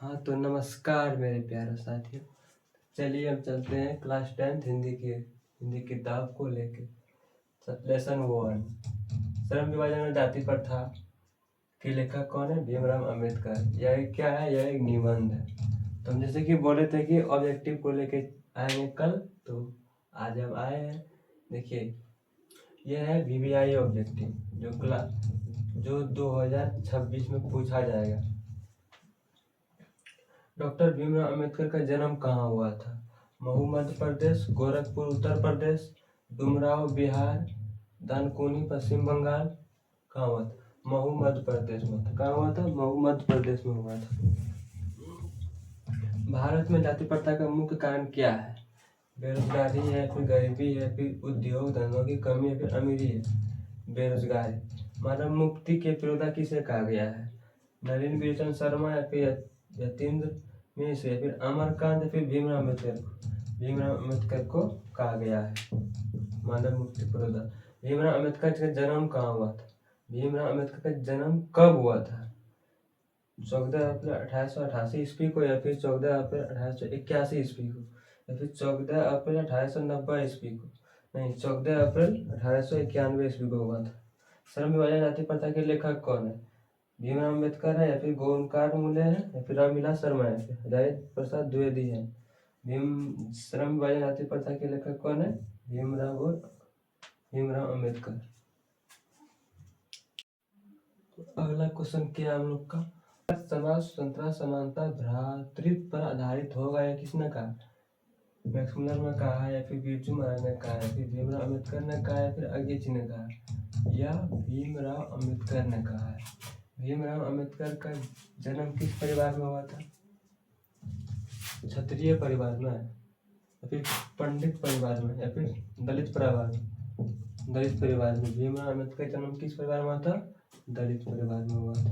हाँ तो नमस्कार मेरे प्यारे साथियों। चलिए हम चलते हैं क्लास 10th हिंदी किताब को लेके लेसन 1 श्रम विभाजन और जाति प्रथा के लेखक कौन है? भीमराव अंबेडकर। यह क्या है? यह एक निबंध है। तो हम जैसे कि बोले थे कि ऑब्जेक्टिव को लेके आएंगे कल, तो आज हम आए हैं। देखिए यह है VVI ऑब्जेक्टिव जो 2026 में पूछा जाएगा। डॉक्टर भीमराव अंबेडकर का जन्म कहाँ हुआ था? महू मध्य प्रदेश, गोरखपुर उत्तर प्रदेश, डुमराव बिहार, दानकुनी पश्चिम बंगाल। कहाँ हुआ था? महू मध्य प्रदेश में था। कहाँ हुआ था? महू मध्य प्रदेश में हुआ था। भारत में जाति प्रथा का मुख्य कारण क्या है? बेरोजगारी है, फिर गरीबी है, फिर उद्योग धंधों की कमी है, फिर अमीरी है। बेरोजगारी। मानव मुक्ति के पिता किसे कहा गया है? नलिनी बिरचंद शर्मा या फिर यतीन्द्र मिश्र या फिर अमरकांत या फिर भीमराव अम्बेडकर को कहा गया है मानव मुक्ति पुरोधा। भीमराव अम्बेडकर का जन्म कहाँ हुआ था? भीमराव अम्बेडकर का जन्म कब हुआ था? 14 अप्रैल 1888 ईस्वी को, या फिर 14 अप्रैल 1881 ईस्वी को, या फिर 14 अप्रैल 1890 ईस्वी को। नहीं, 14 अप्रैल 1891 ईस्वी को हुआ था। श्रम विभाजन जाति प्रथा के लेखक कौन है? भीमराव अम्बेडकर है, या फिर गोविंद मुले है, या फिर रामविलास शर्मा है, या फिर हृदय प्रसाद द्विवेदी है। श्रम विभाजन जाति प्रथा के लेखक कौन है? भीमराव अम्बेडकर। अगला क्वेश्चन क्या हम लोग का? समाज स्वतंत्रता समानता भ्रातृत्व पर आधारित होगा, या किसने कहा? मैक्स मुलर ने कहा, या फिर बिरजू महाराज ने कहा, या फिर भीमराव अम्बेडकर ने कहा, या फिर अगेची ने कहा? या भीमराव अम्बेडकर ने कहा है। भीमराव अम्बेडकर का जन्म किस परिवार में हुआ था? क्षत्रिय परिवार में, या फिर पंडित परिवार में, या फिर दलित परिवार में। भीमराव अम्बेडकर का जन्म किस परिवार में हुआ था? दलित परिवार में हुआ था।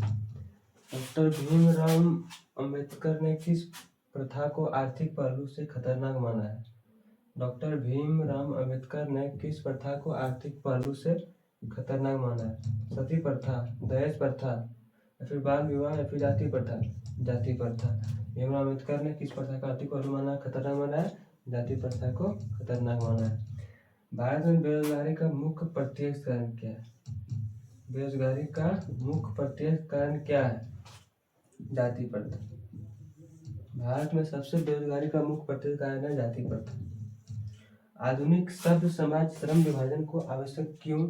डॉक्टर भीमराव अम्बेडकर ने किस प्रथा को आर्थिक पहलू से खतरनाक माना है? डॉक्टर भीमराव अम्बेडकर ने किस प्रथा को आर्थिक पहलू से खतरनाक माना है? सती प्रथा, दहेज प्रथा, या फिर बाल विवाह, या फिर जाति प्रथा? जाति प्रथा। भीमराव अम्बेडकर ने किस प्रथा का आर्थिक पहलू माना, खतरनाक माना है? जाति प्रथा को खतरनाक माना है। भारत में बेरोजगारी का मुख्य प्रत्यक्ष कारण क्या है? बेरोजगारी का मुख्य प्रत्यक्ष कारण क्या है? जाति प्रथा। भारत में सबसे बेरोजगारी का मुख्य प्रत्यक्ष कारण है जाति प्रथा। आधुनिक सभ्य समाज श्रम विभाजन को आवश्यक क्यों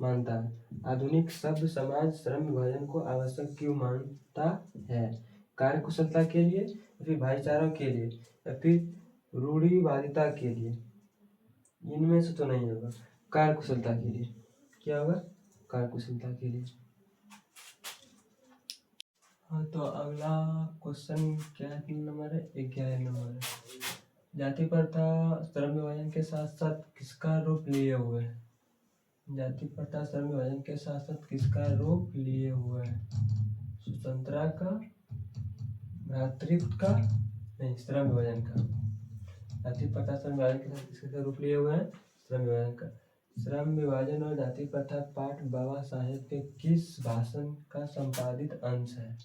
मानता है? आधुनिक सभ्य समाज श्रम विभाजन को आवश्यक क्यों मानता है? कार्य कुशलता के लिए, या फिर भाईचारों के लिए, या फिर रूढ़िवादिता के लिए? इनमें से तो नहीं होगा। कार्य कुशलता के लिए। क्या होगा? कार्य कुशलता के लिए। हाँ तो अगला क्वेश्चन क्या नंबर है? 11 नंबर है। जाति प्रथा श्रम विभाजन के साथ साथ किसका रूप लिए हुए है? जाति प्रथा श्रम विभाजन के साथ साथ किसका रूप लिए हुए है? स्वतंत्रता का, भ्रातृत्व का, नहीं, श्रम विभाजन का। जाति प्रथा श्रम विभाजन के साथ किसका रूप लिए हुए हैं? श्रम विभाजन का। श्रम विभाजन और जाति प्रथा पाठ बाबा साहेब के किस भाषण का संपादित अंश है?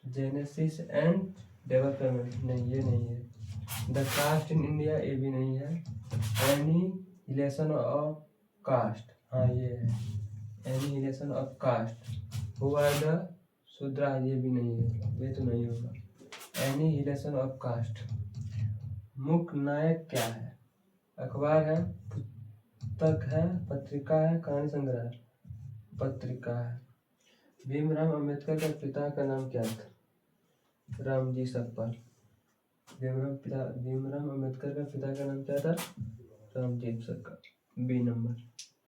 जेनेसिस एंड डेवलपमेंट, नहीं ये नहीं है। द कास्ट इन इंडिया, ये भी नहीं है। एनिहिलेशन ऑफ कास्ट, हाँ ये है। Annihilation of caste. Who are the Shudra, ये भी नहीं है, ये तो नहीं होगा। Annihilation of caste. मुख्य नायक क्या है? अखबार है, पुस्तक है, पत्रिका है, कहानी संग्रह है? पत्रिका है। भीमराव अम्बेडकर के पिता का नाम क्या था? रामजी सप्पा। भीमराव अम्बेडकर का पिता का नाम क्या था? रामजी सप्पा। B number.